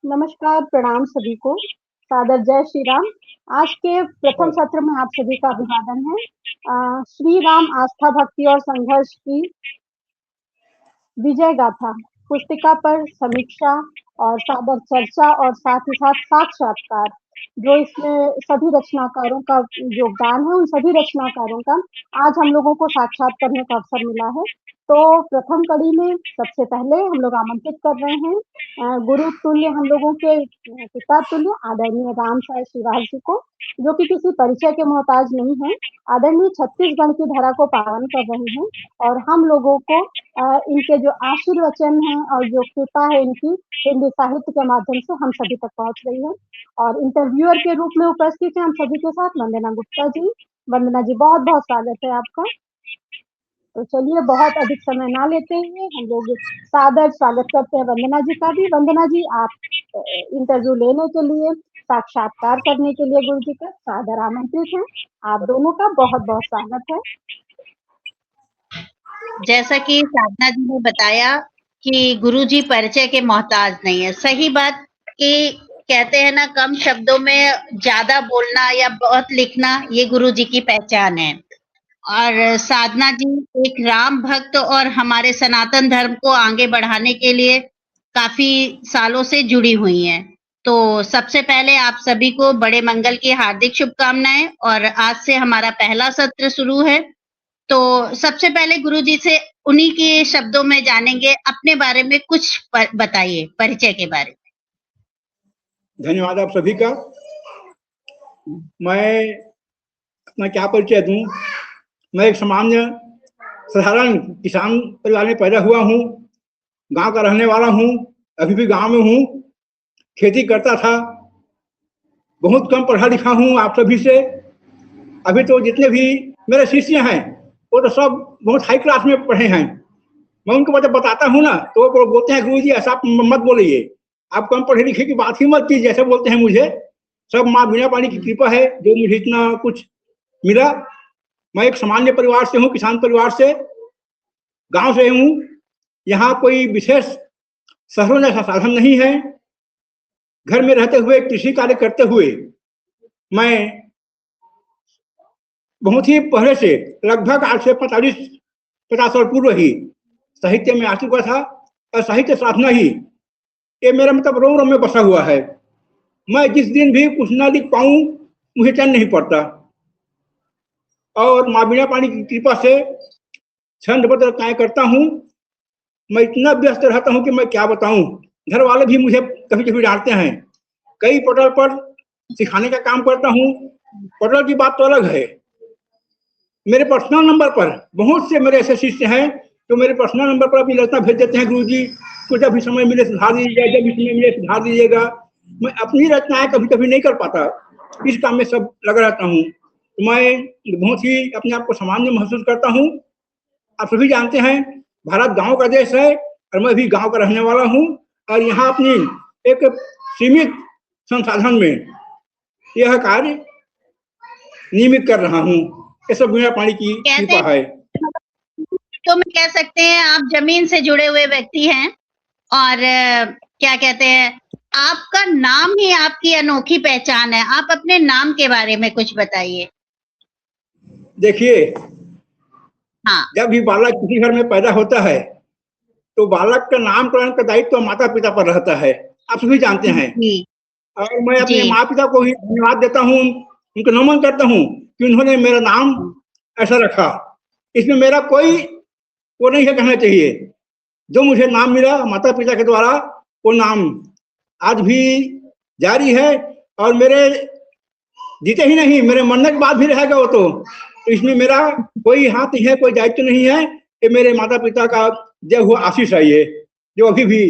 नमस्कार, प्रणाम सभी को। सादर जय श्री राम। आज के प्रथम सत्र में आप सभी का अभिवादन है। श्री राम आस्था, भक्ति और संघर्ष की विजय गाथा पुस्तिका पर समीक्षा और सादर चर्चा और साथ ही साथ साक्षात्कार, जो इसमें सभी रचनाकारों का योगदान है, उन सभी रचनाकारों का आज हम लोगों को साक्षात करने का अवसर मिला है। तो प्रथम कड़ी में सबसे पहले हम लोग आमंत्रित कर रहे हैं गुरु तुल्य, हम लोगों के पिता तुल्य आदरणीय राम साय श्रीवास जी को, जो कि किसी परिचय के मोहताज नहीं है। आदरणीय छत्तीसगढ़ की धरा को पावन कर रहे हैं और हम लोगों को इनके जो आशीर्वचन हैं और जो कृपा है इनकी हिंदी साहित्य के माध्यम से हम सभी तक पहुंच रही है। और इंटरव्यूअर के रूप में उपस्थित हैं हम सभी के साथ वंदना गुप्ता जी। वंदना जी, बहुत बहुत स्वागत है आपका। तो चलिए, बहुत अधिक समय ना लेते हुए हम लोग सादर स्वागत करते हैं वंदना जी का भी। वंदना जी, आप इंटरव्यू लेने के लिए, साक्षात्कार करने के लिए गुरु जी का सादर आमंत्रित हैं। आप दोनों का बहुत बहुत स्वागत है। जैसा कि साधना जी ने बताया कि गुरुजी परिचय के मोहताज नहीं है। सही बात कि कहते हैं ना, कम शब्दों में ज्यादा बोलना या बहुत लिखना, ये गुरुजी की पहचान है। और साधना जी एक राम भक्त और हमारे सनातन धर्म को आगे बढ़ाने के लिए काफी सालों से जुड़ी हुई हैं। तो सबसे पहले आप सभी को बड़े मंगल की हार्दिक शुभकामनाएं। और आज से हमारा पहला सत्र शुरू है। तो सबसे पहले गुरुजी से उन्हीं के शब्दों में जानेंगे, अपने बारे में कुछ बताइए, परिचय के बारे में। धन्यवाद आप सभी का। मैं अपना क्या परिचय दूं? मैं एक सामान्य साधारण किसान परिवार में पैदा हुआ हूं, गांव का रहने वाला हूं, अभी भी गांव में हूं, खेती करता था, बहुत कम पढ़ा लिखा हूं आप सभी से। अभी तो जितने भी मेरे शिष्य हैं वो तो सब बहुत हाई क्लास में पढ़े हैं। मैं उनको जब बताता हूँ ना तो वो बोलते हैं गुरु जी ऐसा आप मत बोलिए, आप कम पढ़े लिखे की बात ही मत कीजिए, ऐसे बोलते हैं मुझे। सब माँ बीना पानी की कृपा है जो मुझे इतना कुछ मिला। मैं एक सामान्य परिवार से हूँ, किसान परिवार से, गांव से हूँ। यहाँ कोई विशेष शहरों जैसा साधन नहीं है। घर में रहते हुए, कृषि कार्य करते हुए मैं बहुत ही पहले से, लगभग आज से 45-50 साल पूर्व ही साहित्य में आ चुका था। और साहित्य साधना ही ये मेरा मतलब रोम रोम में बसा हुआ है। मैं जिस दिन भी कुछ ना लिख पाऊं मुझे चैन नहीं पड़ता। और माँ बीना पानी की कृपा से छंदबद्ध रचनाएं करता हूँ। मैं इतना व्यस्त रहता हूँ कि मैं क्या बताऊं। घर वाले भी मुझे कभी कभी डांटते हैं। कई पोर्टल पर सिखाने का काम करता हूँ। पोर्टल की बात तो अलग है, मेरे पर्सनल नंबर पर बहुत से मेरे ऐसे शिष्य हैं जो मेरे पर्सनल नंबर पर अभी रचना भेज देते हैं, गुरुजी को जब भी समय मिले सुधार दीजिएगा, जब भी समय मिले सुधार दीजिएगा। मैं अपनी रचनाएं कभी कभी नहीं कर पाता, इस काम में सब लगा रहता हूँ। तो मैं बहुत ही अपने आप को सामान्य महसूस करता हूँ। आप सभी जानते हैं भारत गांव का देश है और मैं भी गांव का रहने वाला हूँ। और यहाँ अपनी एक सीमित संसाधन में यह कार्य नियमित कर रहा हूँ। ये सब बीना पानी की कृपा है। तो मैं कह सकते हैं आप जमीन से जुड़े हुए व्यक्ति हैं। और क्या कहते हैं, आपका नाम ही आपकी अनोखी पहचान है। आप अपने नाम के बारे में कुछ बताइए। देखिए, हाँ, जब भी बालक किसी घर में पैदा होता है तो बालक का नामकरण का दायित्व तो माता पिता पर रहता है, आप सभी जानते हैं। और मैं अपने माता पिता को ही धन्यवाद देता हूँ, उनको नमन करता हूँ कि उन्होंने मेरा नाम ऐसा रखा। इसमें मेरा कोई वो नहीं है कहना चाहिए। जो मुझे नाम मिला माता पिता के द्वारा, वो नाम आज भी जारी है और मेरे जीते ही नहीं, मेरे मरने के बाद भी रहेगा वो। तो इसमें मेरा कोई हाथ नहीं है, कोई दायित्व नहीं है। ये मेरे माता पिता का दिया हुआ आशीष है, ये जो अभी भी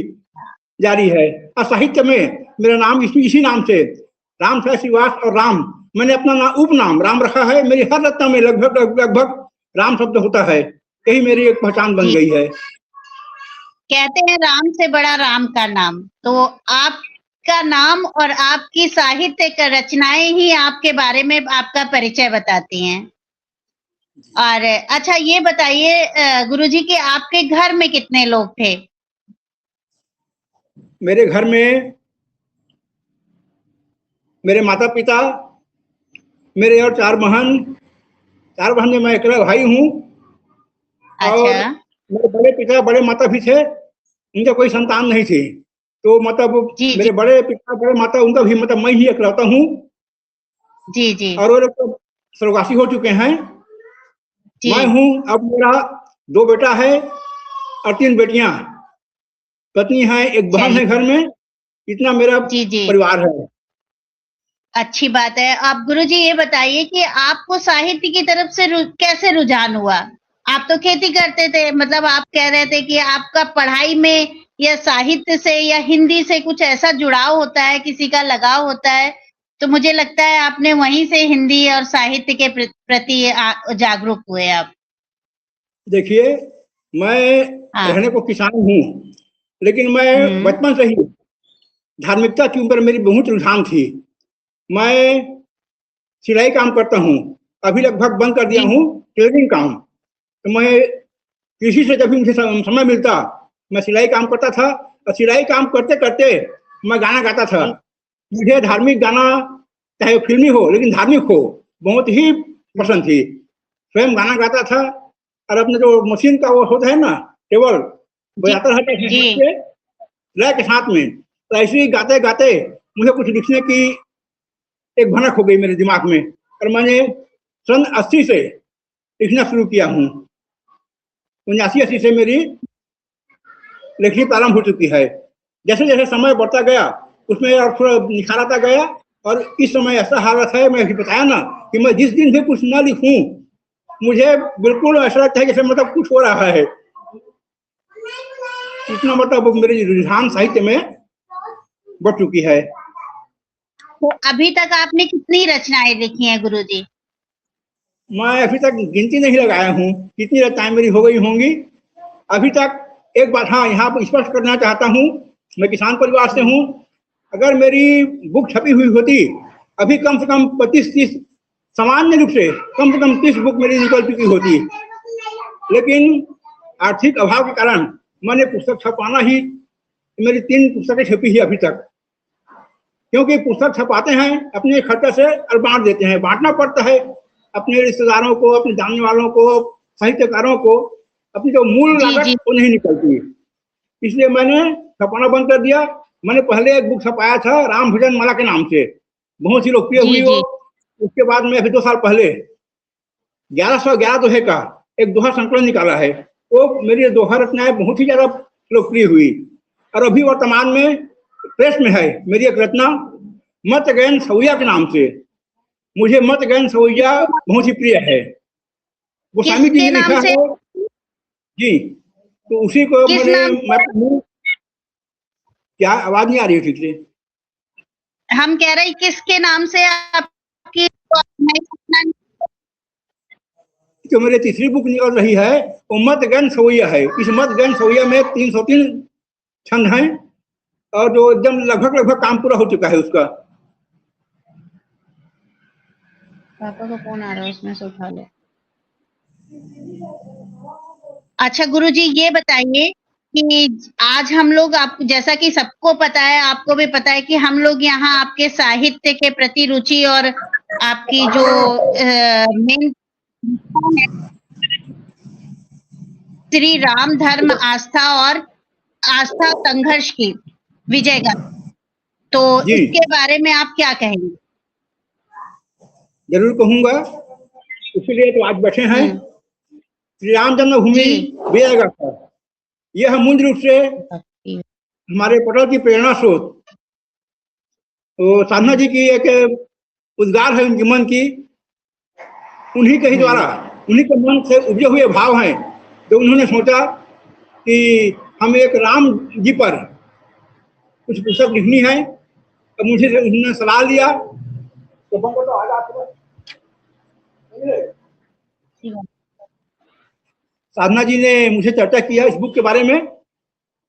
जारी है। और साहित्य में मेरा नाम इसी नाम से, राम साय श्रीवास और राम, मैंने अपना उपनाम राम रखा है। मेरी हर रचना में लगभग राम शब्द होता है। यही मेरी एक पहचान बन गई है। कहते हैं राम से बड़ा राम का नाम। तो आपका नाम और आपकी साहित्य का रचनाएं ही आपके बारे में आपका परिचय बताती हैं। और अच्छा ये बताइए गुरुजी कि आपके घर में कितने लोग थे? मेरे घर में मेरे माता पिता, मेरे और 4 बहन में मैं अकेला भाई हूँ। और अच्छा। मेरे बड़े पिता, बड़े माता भी थे, उनका कोई संतान नहीं थी। तो मतलब जी, मेरे जी। बड़े पिता, बड़े माता, उनका भी मतलब मैं ही इकलौता हूँ। जी, जी। और वो लोग तो स्वर्गवासी हो चुके हैं। मैं जी। हूँ, अब मेरा 2 बेटा है और 3 बेटियां, पत्नी है, एक बहन है चलिए। घर में। इतना मेरा जी, जी। परिवार है। अच्छी बात है। आप गुरुजी ये बताइए कि आपको साहित्य की तरफ से कैसे रुझान हुआ? आप तो खेती करते थे, मतलब आप कह रहे थे कि आपका पढ़ाई में या साहित्य से या हिंदी से कुछ ऐसा जुड़ाव होता है, किसी का लगाव होता है, तो मुझे लगता है आपने वहीं से हिंदी और साहित्य के प्रति जागरूक हुए आप। देखिए, मैं हाँ। रहने को किसान हूँ, लेकिन मैं हुँ। बचपन से ही धार्मिकता के ऊपर मेरी बहुत रुझान थी। मैं सिलाई काम करता हूँ, अभी लगभग बंद कर दिया जी। हूँ टेलरिंग काम। तो मैं कृषि से जब भी मुझे समय मिलता, मैं सिलाई काम करता था और सिलाई काम करते-करते मैं गाना गाता था। मुझे धार्मिक गाना, चाहे वो फ़िल्मी हो लेकिन धार्मिक हो, बहुत ही पसंद थी। स्वयं गाना गाता था और अपने जो मशीन का वो होता है ना टेबल, जी। बजाता रहता था जी। हाथ से लय के साथ में। तो ऐसे ही गाते-गाते मुझे कुछ लिखने की एक भनक हो गई मेरे दिमाग में और मैंने सन 80 से लिखना शुरू किया हूँ। 79-80 से मेरी लेखनी प्रारंभ हो चुकी है। जैसे-जैसे समय बढ़ता गया, उसमें और थोड़ा निखार आता गया और इस समय ऐसा हालत है, मैं अभी बताया ना कि मैं जिस दिन भी कुछ ना लिखूँ, मुझे बिल्कुल ऐसा लगता है जैसे मतलब कुछ हो रहा है। इतना मतलब मेरी रुझान साहित्य में बढ़ चुकी है। तो अभी तक आपने कितनी रचनाएँ लिखी हैं गुरुजी? मैं अभी तक गिनती नहीं लगाया हूँ, कितनी रचनाएँ मेरी हो गई होंगी। अभी तक एक बात हाँ, यहाँ पर स्पष्ट करना चाहता हूँ, मैं किसान परिवार से हूँ। अगर मेरी बुक छपी हुई होती, अभी कम से कम 25-30 सामान्य रूप से कम 30 बुक मेरी निकल चुकी होती। लेकिन आर्थिक अभाव के कारण मैंने पुस्तक छपवाना ही, मेरी 3 पुस्तकें छपी है अभी तक। क्योंकि पुस्तक छपाते हैं अपने खर्चे से और बाँट देते हैं, बाँटना पड़ता है अपने रिश्तेदारों को, अपने जानने वालों को, साहित्यकारों को, अपनी जो मूल जी, लागत जी। वो नहीं निकलती। इसलिए मैंने छपाना बंद कर दिया। मैंने पहले एक बुक छपाया था राम भजन माला के नाम से, बहुत ही लोकप्रिय जी, हुई वो। जी। उसके बाद में अभी 2 साल पहले 1111 दोहे का एक दोहा संकलन निकाला है। वो मेरी दोहा रचनाएँ बहुत ही ज़्यादा लोकप्रिय हुई और अभी वर्तमान में प्रेस में है मेरी एक रचना मत गैन सवैया के नाम से। मुझे मत गैन सवैया बहुत ही प्रिय है। गोस्वामी जी किसके ने नाम लिखा से? है। जी, तो उसी को किस नाम से? मैं पढ़ूँ। क्या आवाज़ नहीं आ रही है ठीक से? हम कह रहे हैं किसके नाम से आपकी नई रचना? जो मेरी तीसरी बुक निकल रही है वो मत गैन सवैया है। इस मत गैन सवैया में 303 छंद हैं और जो एकदम लगभग काम पूरा हो चुका है उसका। पापा का फ़ोन आ रहा है, उसमें से उठा लो। अच्छा गुरुजी ये बताइए कि आज हम लोग आप जैसा कि सबको पता है, आपको भी पता है कि हम लोग यहाँ आपके साहित्य के प्रति रुचि और आपकी जो मेन है श्री राम धर्म आस्था संघर्ष की विजय गाथा। तो जी, इसके बारे में आप क्या कहेंगे? ज़रूर कहूँगा। इसीलिए तो आज बैठे हैं। हुँ। श्री राम जन्मभूमि जी। विजय गाथा। यह मूल रूप से हमारे पटल की प्रेरणा स्रोत तो साधना जी की एक उद्गार है उनके मन की, उन्हीं के ही द्वारा, उन्हीं के मन से उपजे हुए भाव हैं, तो उन्होंने सोचा कि हम एक राम जी पर कुछ पुस्तक लिखनी है। तो मुझे उन्होंने सलाह लिया तो बंगो तो आज आप साधना जी ने मुझे चर्चा किया इस बुक के बारे में।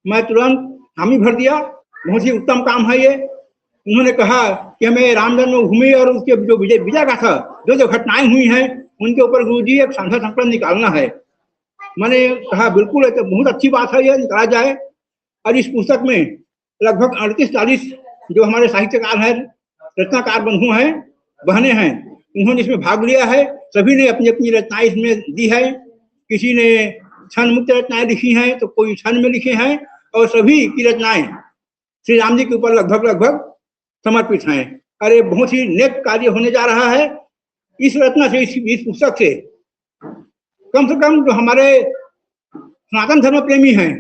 मैं तुरंत हामी भर दिया, बहुत ही उत्तम काम है ये। उन्होंने कहा कि हमें राम जन्मभूमि और उसके जो विजय गाथा जो घटनाएं हुई हैं उनके ऊपर गुरुजी एक साझा संकलन निकालना है। मैंने कहा बिल्कुल ये तो बहुत अच्छी बात है, ये निकाला जाए। और इस पुस्तक में लगभग 38-40 जो हमारे साहित्यकार हैं रचनाकार बंधु हैं, बहनें हैं, उन्होंने इसमें भाग लिया है। सभी ने अपनी अपनी रचनाएं इसमें दी है। किसी ने छंद मुक्त रचनाएं लिखी हैं, तो कोई छंद में लिखे हैं, और सभी की रचनाएं श्री राम जी के ऊपर लगभग समर्पित हैं। अरे बहुत ही नेक कार्य होने जा रहा है इस रचना से, इस पुस्तक से। कम से कम जो हमारे सनातन धर्म प्रेमी हैं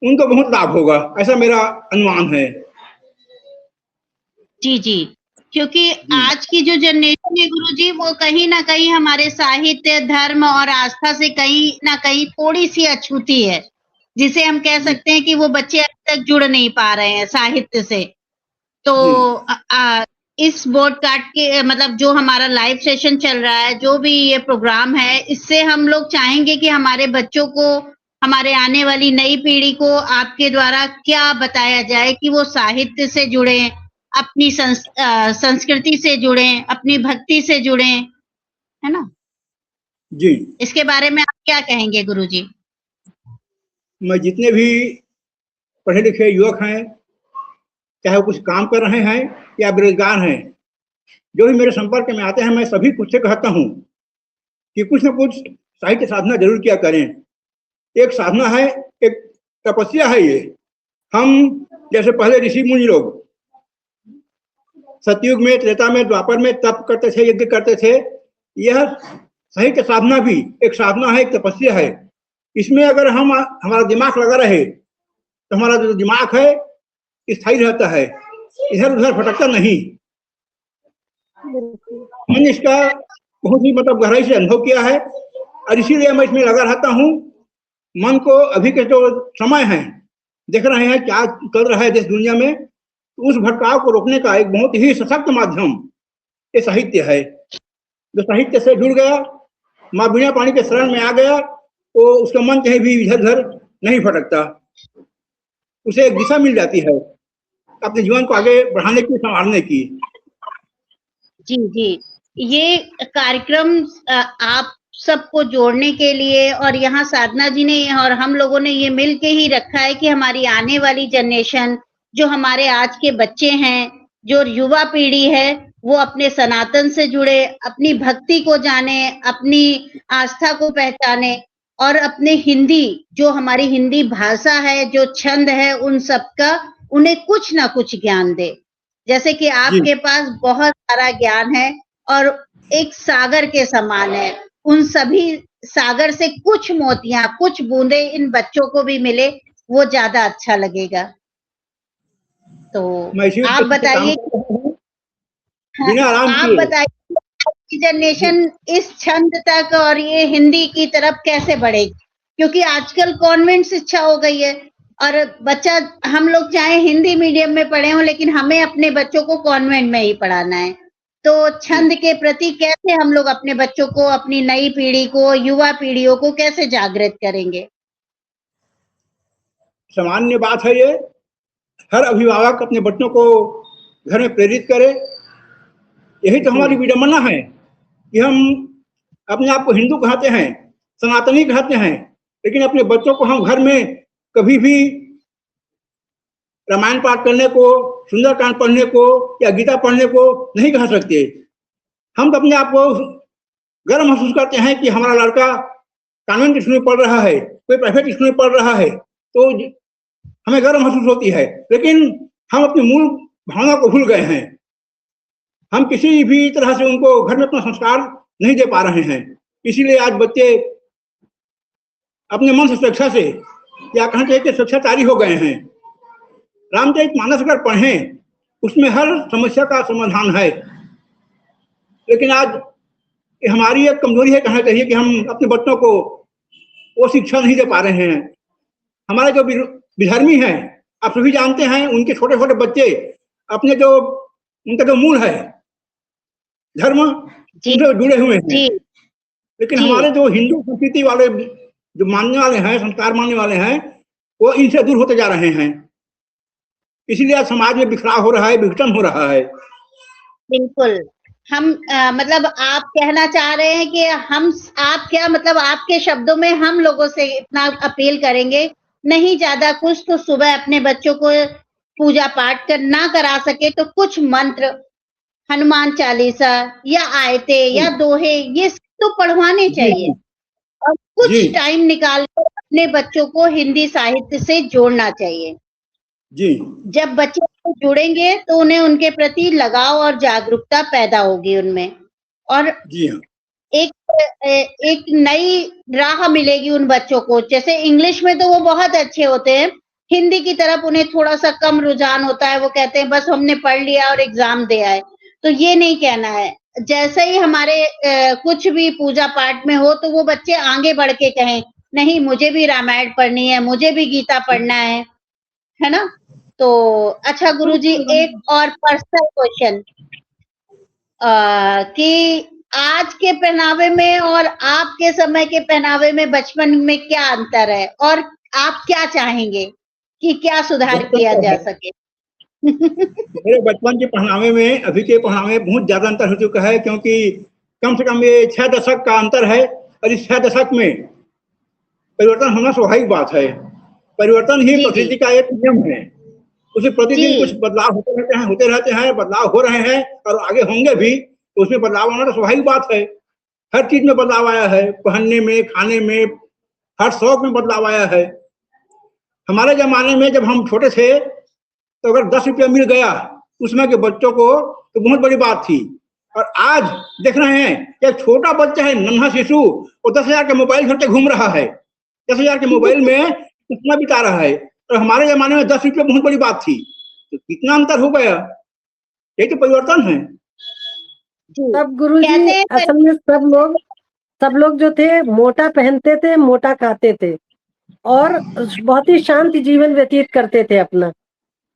उनको बहुत लाभ होगा, ऐसा मेरा अनुमान है। जी जी, क्योंकि आज की जो जनरेशन है गुरुजी, वो कहीं ना कहीं हमारे साहित्य, धर्म और आस्था से कहीं ना कहीं थोड़ी सी अछूती है, जिसे हम कह सकते हैं कि वो बच्चे अभी तक जुड़ नहीं पा रहे हैं साहित्य से। तो इस पॉडकास्ट के मतलब जो हमारा लाइव सेशन चल रहा है, जो भी ये प्रोग्राम है, इससे हम लोग चाहेंगे कि हमारे बच्चों को, हमारे आने वाली नई पीढ़ी को आपके द्वारा क्या बताया जाए कि वो साहित्य से जुड़े, अपनी संस्कृति से जुड़े, अपनी भक्ति से जुड़े, है ना जी। इसके बारे में आप क्या कहेंगे गुरुजी? मैं जितने भी पढ़े लिखे युवक हैं, चाहे वो कुछ काम कर रहे हैं या बेरोजगार हैं, जो भी मेरे संपर्क में आते हैं, मैं सभी कुछ से कहता हूँ कि कुछ न कुछ साहित्य साधना जरूर किया करें। एक साधना है, एक तपस्या है ये। हम जैसे पहले ऋषि मुनि लोग सतयुग में, त्रेता में, द्वापर में तप करते थे, यज्ञ करते थे। यह साहित्य साधना भी एक साधना है, एक तपस्या है। इसमें अगर हमारा दिमाग लगा रहे तो हमारा जो दिमाग है स्थायी रहता है, इधर उधर भटकता नहीं। मैंने इसका बहुत ही मतलब गहराई से अनुभव किया है, और इसीलिए मैं इसमें लगा रहता हूँ। मन को अभी के जो समय है, देख रहे हैं क्या चल रहा है देश दुनिया में, तो उस भटकाव को रोकने का एक बहुत ही सशक्त माध्यम ये साहित्य है। जो साहित्य से जुड़ गया, माँ बीणा पाणी के शरण में आ गया, वो उसका मन कहीं भी इधर उधर नहीं भटकता, उसे एक दिशा मिल जाती है अपने जीवन को आगे बढ़ाने की, संवारने की। जी जी, ये कार्यक्रम आप सबको जोड़ने के लिए, और यहाँ साधना जी ने और हम लोगों ने ये मिल के ही रखा है कि हमारी आने वाली जनरेशन, जो हमारे आज के बच्चे हैं, जो युवा पीढ़ी है, वो अपने सनातन से जुड़े, अपनी भक्ति को जाने, अपनी आस्था को पहचाने, और अपने हिंदी, जो हमारी हिंदी भाषा है, जो छंद है, उन सबका उन्हें कुछ ना कुछ ज्ञान दे। जैसे कि आपके पास बहुत सारा ज्ञान है और एक सागर के समान है, उन सभी सागर से कुछ मोतियां, कुछ बूंदे इन बच्चों को भी मिले, वो ज्यादा अच्छा लगेगा। तो आप बताइए, आप बताइए जनरेशन इस छंद तक और ये हिंदी की तरफ कैसे बढ़ेगी? क्योंकि आजकल कॉन्वेंट शिक्षा हो गई है, और बच्चा, हम लोग चाहे हिंदी मीडियम में पढ़े हों, लेकिन हमें अपने बच्चों को कॉन्वेंट में ही पढ़ाना है। तो छंद के प्रति कैसे हम लोग अपने बच्चों को, अपनी नई पीढ़ी को, युवा पीढ़ियों को कैसे जागृत करेंगे? सामान्य बात है ये, हर अभिभावक अपने बच्चों को घर में प्रेरित करे। यही तो हमारी विडंबना है कि हम अपने आप को हिंदू कहते हैं, सनातनी कहते हैं, लेकिन अपने बच्चों को हम घर में कभी भी रामायण पाठ करने को, सुंदरकांड पढ़ने को या गीता पढ़ने को नहीं कह सकते। हम तो अपने आप को गर्व महसूस करते हैं कि हमारा लड़का कॉन्वेंट स्कूल में पढ़ रहा है, कोई प्राइवेट स्कूल में पढ़ रहा है, तो हमें गर्व महसूस होती है। लेकिन हम अपनी मूल भावना को भूल गए हैं। हम किसी भी तरह से उनको घर में अपना संस्कार नहीं दे पा रहे हैं। इसीलिए आज बच्चे अपने मन से शिक्षा से, या कहना चाहिए कि शिक्षाचारी हो गए हैं। रामचरितमानस अगर पढ़ें, उसमें हर समस्या का समाधान है। लेकिन आज हमारी एक कमजोरी है, कहना चाहिए कि हम अपने बच्चों को वो शिक्षा नहीं दे पा रहे हैं। हमारे जो विधर्मी हैं, आप सभी जानते हैं, उनके छोटे छोटे बच्चे अपने जो उनका जो मूल है धर्म उनसे जुड़े हुए हैं। लेकिन हमारे जो हिंदू संस्कृति वाले, जो मानने वाले हैं, संस्कार मानने वाले हैं, वो इनसे दूर होते जा रहे हैं। इसीलिए आज समाज में बिखराव हो रहा है, विघटन हो रहा है। बिल्कुल। हम मतलब आप कहना चाह रहे हैं कि हम, आप क्या मतलब आपके शब्दों में हम लोगों से इतना अपील करेंगे, नहीं ज्यादा कुछ, तो सुबह अपने बच्चों को पूजा पाठ कर ना करा सके तो कुछ मंत्र, हनुमान चालीसा या आयते या दोहे, ये तो पढ़वाने चाहिए। और कुछ टाइम निकाल कर अपने बच्चों को हिंदी साहित्य से जोड़ना चाहिए। जी। जब बच्चे जुड़ेंगे तो उन्हें उनके प्रति लगाव और जागरूकता पैदा होगी उनमें, और जी हाँ। एक नई राह मिलेगी उन बच्चों को। जैसे इंग्लिश में तो वो बहुत अच्छे होते हैं, हिंदी की तरफ उन्हें थोड़ा-सा कम रुझान होता है, वो कहते हैं बस हमने पढ़ लिया और एग्ज़ाम दे आए। तो ये नहीं कहना है, जैसे ही हमारे कुछ भी पूजा पाठ में हो तो वो बच्चे आगे बढ़ के कहें, नहीं मुझे भी रामायण पढ़नी है, मुझे भी गीता पढ़ना है ना? तो अच्छा गुरुजी, एक और पर्सनल क्वेश्चन कि आज के पहनावे में और आपके समय के पहनावे में बचपन में क्या अंतर है, और आप क्या चाहेंगे कि क्या सुधार किया जा सके? मेरे बचपन के पहनावे में अभी के पहनावे में बहुत ज्यादा अंतर हो चुका है, क्योंकि कम से कम ये 6 दशक का अंतर है, और इस 6 दशक में परिवर्तन होना स्वाभाविक बात है। परिवर्तन ही प्रकृति का एक नियम है। उसे प्रतिदिन कुछ बदलाव होते रहते हैं, बदलाव हो रहे हैं और आगे होंगे भी, तो उसमें बदलाव आना तो स्वाभाविक बात है। हर चीज में बदलाव आया है, पहनने में, खाने में, हर शौक में बदलाव आया है। हमारे जमाने में जब हम छोटे थे तो अगर 10 रुपया मिल गया उसमें के बच्चों को तो बहुत बड़ी बात थी। और आज देख रहे हैं एक छोटा बच्चा है, नन्हा शिशु, वो 10,000 का मोबाइल घर पे घूम रहा है, 10,000 के मोबाइल में कितना बिता रहा है। और हमारे जमाने में 10 रुपया बहुत बड़ी बात थी। तो कितना अंतर हो गया, ये तो परिवर्तन है। तब गुरुजी असल में सब लोग जो थे मोटा पहनते थे, मोटा खाते थे और बहुत ही शांत जीवन व्यतीत करते थे अपना।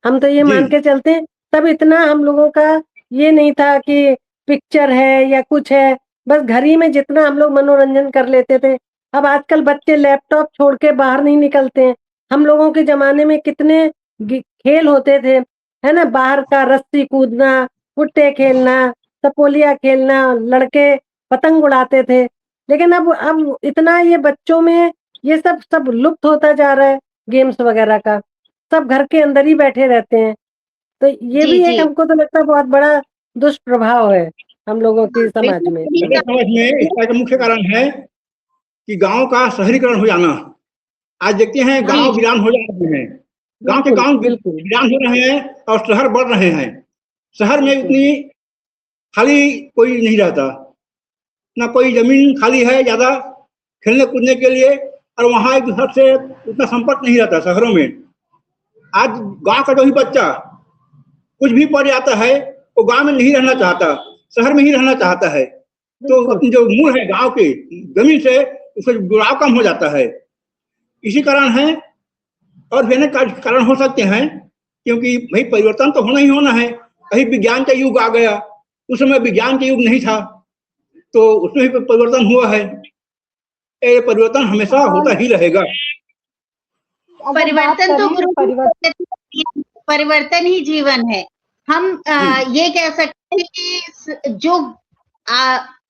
हम तो ये मान के चलते हैं, तब इतना हम लोगों का ये नहीं था कि पिक्चर है या कुछ है, बस घर ही में जितना हम लोग मनोरंजन कर लेते थे। अब आजकल बच्चे लैपटॉप छोड़ के बाहर नहीं निकलते हैं। हम लोगों के जमाने में कितने खेल होते थे, है ना, बाहर का रस्सी कूदना, गुट्टे खेलना, सपोलिया खेलना, लड़के पतंग उड़ाते थे। लेकिन अब इतना ये बच्चों में ये सब लुप्त होता जा रहा है, गेम्स वगैरह का। सब घर के अंदर ही बैठे रहते हैं। तो ये भी एक हमको तो लगता है बहुत बड़ा दुष्प्रभाव है हम लोगों की समाज में। मेरे समझ में इसका मुख्य कारण है कि गांव का शहरीकरण हो जाना। आज देखते हैं गांव वीरान हो जा रहे हैं, गांव के गांव वीरान हो रहे हैं और शहर बढ़ रहे हैं। शहर में उतनी खाली कोई नहीं रहता, ना कोई जमीन खाली है ज्यादा खेलने कूदने के लिए, और वहां एक दूसरे से उतना संपर्क नहीं रहता शहरों में। आज गांव का जो भी बच्चा कुछ भी पढ़ जाता है वो गांव में नहीं रहना चाहता, शहर में ही रहना चाहता है। तो अपनी जो मूल है गांव के जमीन से, उसका जुड़ाव कम हो जाता है। इसी कारण है, और भी अनेक कारण हो सकते हैं, क्योंकि भाई परिवर्तन तो होना ही होना है। अभी विज्ञान का युग आ गया, उस समय विज्ञान का युग नहीं था, तो उसमें भी परिवर्तन हुआ है। ये परिवर्तन हमेशा होता ही रहेगा। परिवर्तन तो परिवर्तन ही जीवन है। हम ये कह सकते हैं कि जो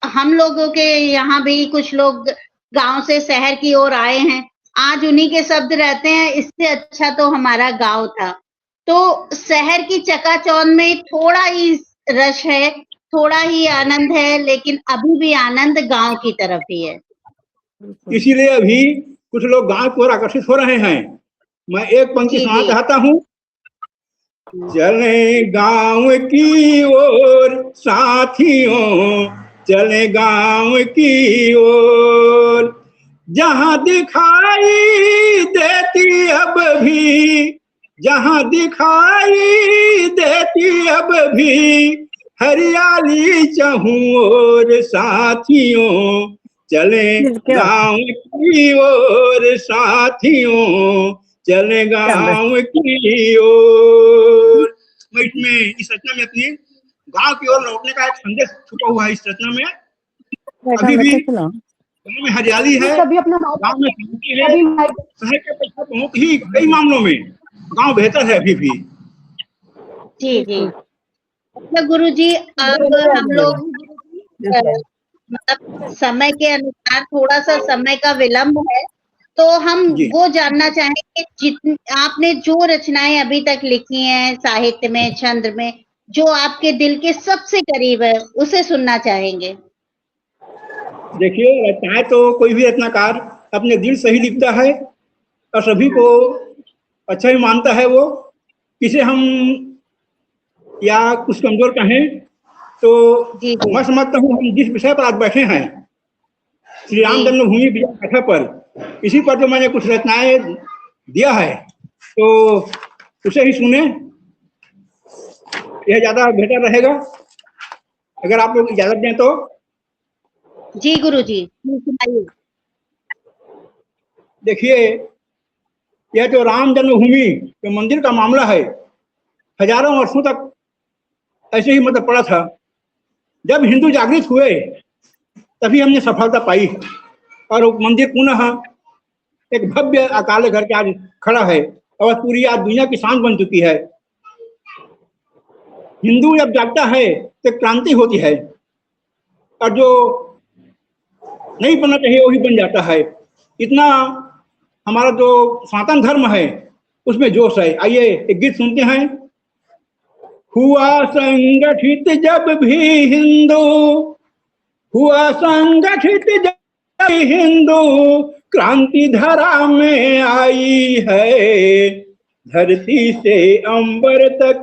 हम लोगों के यहाँ भी कुछ लोग गांव से शहर की ओर आए हैं, आज उन्हीं के शब्द रहते हैं, इससे अच्छा तो हमारा गांव था। तो शहर की चकाचौंध में थोड़ा ही रश है, थोड़ा ही आनंद है, लेकिन अभी भी आनंद गांव की तरफ ही है। इसीलिए अभी कुछ लोग गांव की ओर आकर्षित हो रहे हैं। मैं एक पंक्ति सुनाना चाहता हूँ। चले गांव की ओर साथियों, चले गांव की ओर, जहां दिखाई देती अब भी, जहां दिखाई देती अब भी हरियाली चहूं ओर, साथियों चले गांव की ओर, साथियों चले गांव की ओर। मैं इसमें इस रचना में अपनी गांव की ओर लौटने का एक संदेश छुपा हुआ है इस रचना में। अभी भी गांव में हरियाली है, गांव में शांति है, शहर के अपेक्षा बहुत ही कई मामलों में गांव बेहतर है अभी भी। जी। तो गुरुजी, अब हम लोग मतलब समय के अनुसार थोड़ा सा समय का विलंब है, तो हम वो जानना चाहेंगे, आपने जो रचनाएं अभी तक लिखी हैं साहित्य में, छंद में, जो आपके दिल के सबसे करीब है, उसे सुनना चाहेंगे। देखिए, रचनाएं तो कोई भी रचनाकार अपने दिल से ही लिखता है और सभी को अच्छा ही मानता है। वो किसे हम या कुछ कमजोर कहें तो मैं समझता हूँ हम जिस विषय पर आज बैठे हैं, श्री राम जन्मभूमि विजय गाथा पर, इसी पर जो मैंने कुछ रचनाएं दिया है तो उसे ही सुने, यह ज्यादा बेहतर रहेगा अगर आप लोग इजाजत दें तो। जी गुरुजी, सुनाइए। देखिए, यह जो राम जन्मभूमि जो मंदिर का मामला है, हजारों वर्षों तक ऐसे ही मतलब पड़ा था। जब हिंदू जागृत हुए तभी हमने सफलता पाई और मंदिर पुनः एक भव्य अकाल घर के आज खड़ा है और पूरी आज दुनिया की शान बन चुकी है। हिंदू जब जागता है तो क्रांति होती है और जो नहीं बनना चाहिए वही बन जाता है। इतना हमारा जो सनातन धर्म है उसमें जोश है। आइए एक गीत सुनते हैं। हुआ संगठित जब भी हिंदू, हुआ संगठित जब हिंदू, क्रांति धरा में आई है, धरती से अंबर तक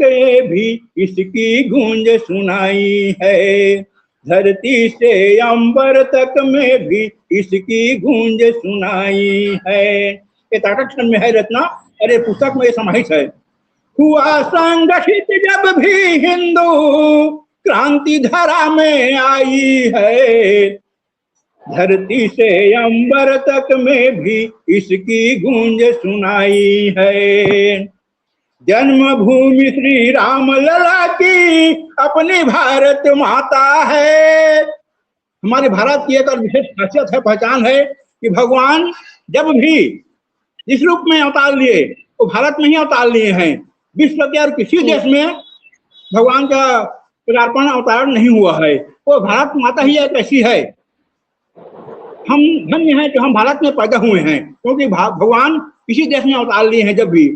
भी इसकी गूंज सुनाई है, धरती से अंबर तक में भी इसकी गूंज सुनाई है। ये ताराक्षण में है रचना और ये पुस्तक में ये समाहित है। हुआ संगठित जब भी हिंदू, क्रांति धरा में आई है, धरती से अंबर तक में भी इसकी गूंज सुनाई है। जन्मभूमि श्री राम लला की अपनी भारत माता है। हमारे भारत की एक और विशेष खासियत है, पहचान है कि भगवान जब भी जिस रूप में अवतार लिए वो भारत में ही अवतार लिए हैं। विश्व के और किसी देश में भगवान का पदार्पण अवतार नहीं हुआ है। वो भारत माता ही एक ऐसी है। हम धन्य हैं जो हम भारत में पैदा हुए हैं, क्योंकि भगवान किसी देश में अवतार लिए हैं। जब भी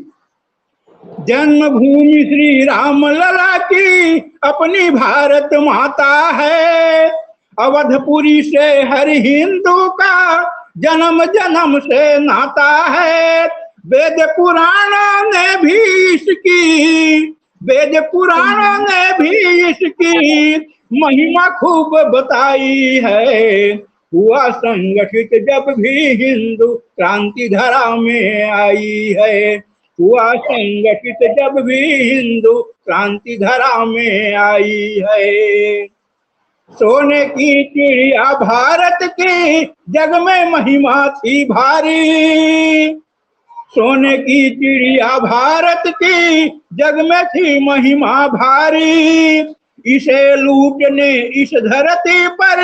जन्मभूमि श्री राम लला की अपनी भारत माता है, अवधपुरी से हर हिंदू का जन्म जन्म से नाता है। वेद पुराणों ने भी इसकी, वेद पुराणों ने भी इसकी महिमा खूब बताई है। हुआ संगठित जब भी हिंदू, क्रांति धरा में आई है, हुआ संगठित जब भी हिंदू, क्रांति धरा में आई है। सोने की चिड़िया भारत की जग में महिमा थी भारी, सोने की चिड़िया भारत की जग में थी महिमा भारी। इसे लूटने इस धरती पर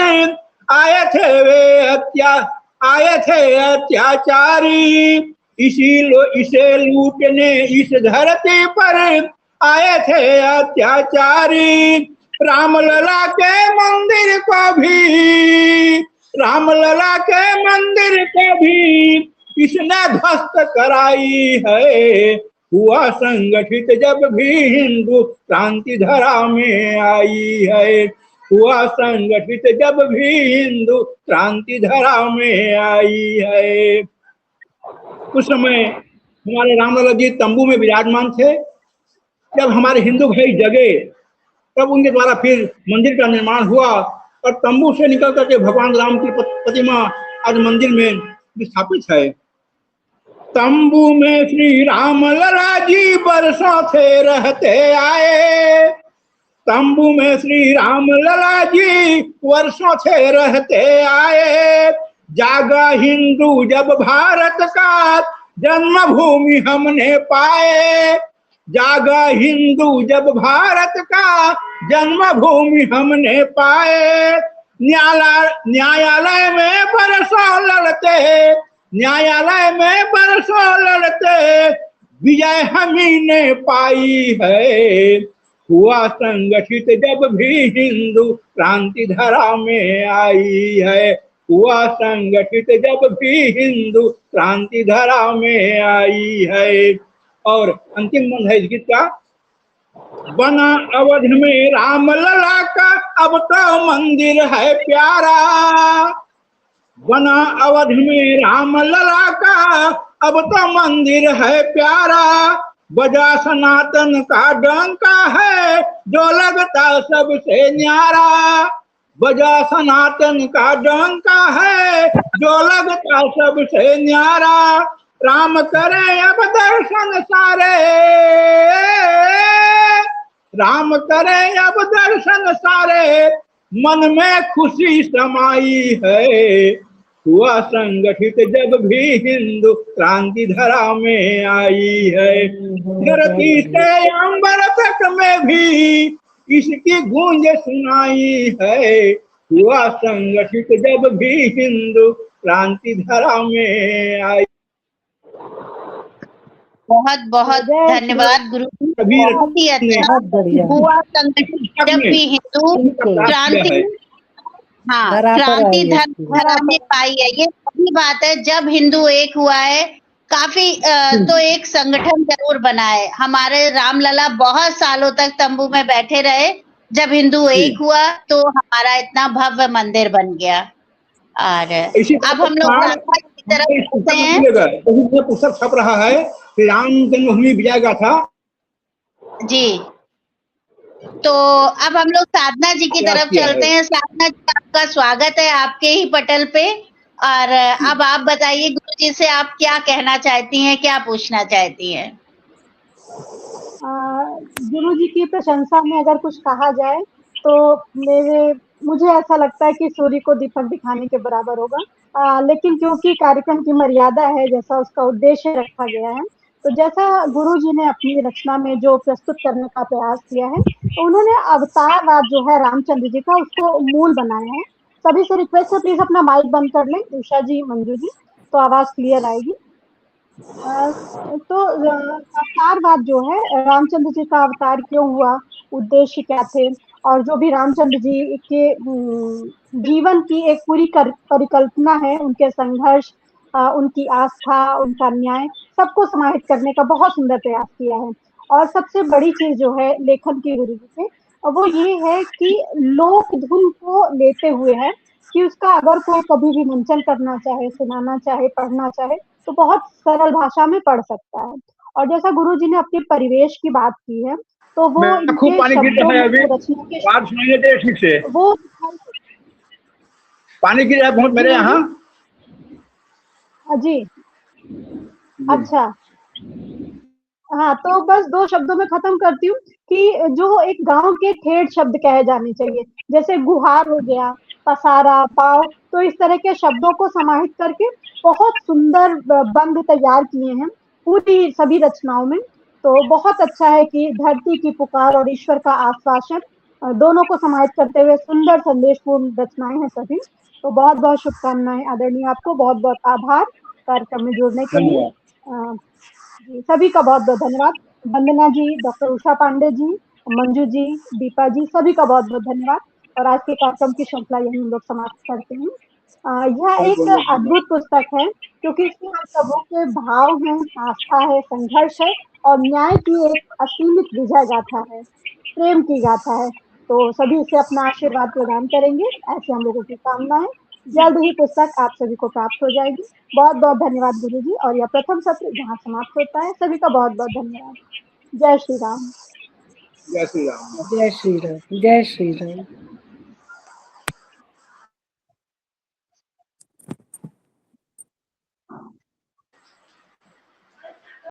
आए थे वे आए थे अत्याचारी, इसे लूटने इस धरती पर आए थे अत्याचारी। रामलला के मंदिर को भी, रामलला के मंदिर को भी इसने ध्वस्त कराई है। हुआ संगठित जब भी हिंदू, क्रांति धरा में आई है, हुआ संगठित जब भी हिंदू, क्रांति धरा में आई है। उस समय हमारे रामलला जी तंबू में विराजमान थे। जब हमारे हिंदू भाई जगे तब उनके द्वारा फिर मंदिर का निर्माण हुआ और तंबू से निकल करके भगवान राम की प्रतिमा आज मंदिर में स्थापित है। तंबू में श्री राम लला जी बरसों से रहते आए, तंबू में श्री राम लला जी वर्षों से रहते आए। जागा हिंदू जब भारत का जन्मभूमि हमने पाए, जागा हिंदू जब भारत का जन्मभूमि हमने पाए। न्यायालय में बरसों लड़ते, न्यायालय में बरसों लड़ते विजय हमी ने पाई है। हुआ संगठित जब भी हिंदू, क्रांति धरा में आई है, हुआ संगठित जब भी हिंदू क्रांति धरा में आई है। और अंतिम बंद है इस गीत का, बना अवध में राम लला का अब तो मंदिर है प्यारा, बना अवध में राम लला का अब तो मंदिर है प्यारा, बजा सनातन का डंका है जो लगता सबसे न्यारा, बजा सनातन का डंका है जो लगता सबसे न्यारा, राम करे अब दर्शन सारे, राम करे अब दर्शन सारे, मन में खुशी समाई है। हुआ संगठित जब भी हिंदू क्रांति धरा में आई है। धरती से अंबर तक में भी इसकी गूंज सुनाई है। हुआ संगठित जब भी हिंदू क्रांति धरा में आई। बहुत बहुत धन्यवाद गुरु जी, बहुत ही अच्छा। हुआ संगठित जब भी हिंदू क्रांति, हाँ, क्रांति धरा में पाई है। ये सही बात है, जब हिंदू एक हुआ है काफी तो एक संगठन जरूर बना है। हमारे रामलला बहुत सालों तक तंबू में बैठे रहे, जब हिंदू एक हुआ तो हमारा इतना भव्य मंदिर बन गया। और अब हम लोग की तरफ चलते हैं। पुस्तक छप रहा है कि राम जन्मभूमि विजय गाथा जी। तो अब हम लोग साधना जी की तरफ चलते हैं। साधना जी, आपका स्वागत है आपके ही पटल पे। और अब आप बताइए गुरु जी से आप क्या कहना चाहती हैं, क्या पूछना चाहती हैं? गुरु जी की प्रशंसा में अगर कुछ कहा जाए तो मुझे ऐसा लगता है कि सूर्य को दीपक दिखाने के बराबर होगा। लेकिन क्योंकि कार्यक्रम की मर्यादा है, जैसा उसका उद्देश्य रखा गया है, तो जैसा गुरु जी ने अपनी रचना में जो प्रस्तुत करने का प्रयास किया है, तो उन्होंने अवतारवाद जो है रामचंद्र जी का, उसको मूल बनाया है। सभी से रिक्वेस्ट है प्लीज अपना माइक बंद कर लें, उषा जी, मंजू जी, तो आवाज क्लियर आएगी। तो अवतारवाद जो है, रामचंद्र जी का अवतार क्यों हुआ, उद्देश्य क्या थे, और जो भी रामचंद्र जी के जीवन की एक पूरी परिकल्पना है, उनके संघर्ष, उनकी आस्था, उनका न्याय, सबको समाहित करने का बहुत सुंदर प्रयास किया है। और सबसे बड़ी चीज जो है लेखन की गुरु जी से, वो ये है कि लोक धुन को लेते हुए है कि उसका अगर कोई कभी भी मंचन करना चाहे, सुनाना चाहे, पढ़ना चाहे, तो बहुत सरल भाषा में पढ़ सकता है। और जैसा गुरु जी ने अपने परिवेश की बात की है, तो वो खूब पानी गिर रहा है अभी, बात सुनिए दे ठीक से। वो पानी गिर रहा है बहुत मेरे यहाँ। जी, अच्छा, हाँ, तो बस 2 शब्दों में खत्म करती हूँ कि जो एक गांव के ठेठ शब्द कहे जाने चाहिए, जैसे गुहार हो गया, पसारा, पाव, तो इस तरह के शब्दों को समाहित करके बहुत सुंदर बंद तैयार किए हैं पूरी सभी रचनाओं में। तो बहुत अच्छा है कि धरती की पुकार और ईश्वर का आश्वासन दोनों को समाहित करते हुए सुंदर संदेशपूर्ण रचनाएं हैं सभी। तो बहुत बहुत शुभकामनाएं आदरणीय आपको, बहुत बहुत आभार कार्यक्रम में जुड़ने के लिए। सभी का बहुत बहुत धन्यवाद। वंदना जी, डॉक्टर उषा पांडे जी, मंजू जी, दीपा जी, सभी का बहुत बहुत धन्यवाद। और आज के कार्यक्रम की श्रृंखला यही हम लोग समाप्त करते हैं। यह एक अद्भुत पुस्तक है क्योंकि इसमें हम सबों के भाव हैं, आस्था है, संघर्ष है और न्याय की एक असीमित विजय गाथा है, प्रेम की गाथा है। तो सभी इसे अपना आशीर्वाद प्रदान करेंगे, ऐसे हम लोगों की कामना है। जल्द ही पुस्तक आप सभी को प्राप्त हो जाएगी। बहुत बहुत धन्यवाद गुरु जी। और यह प्रथम सत्र जहाँ समाप्त होता है, सभी का बहुत बहुत धन्यवाद। जय श्री राम। जय श्री राम। जय श्री राम। जय श्री राम।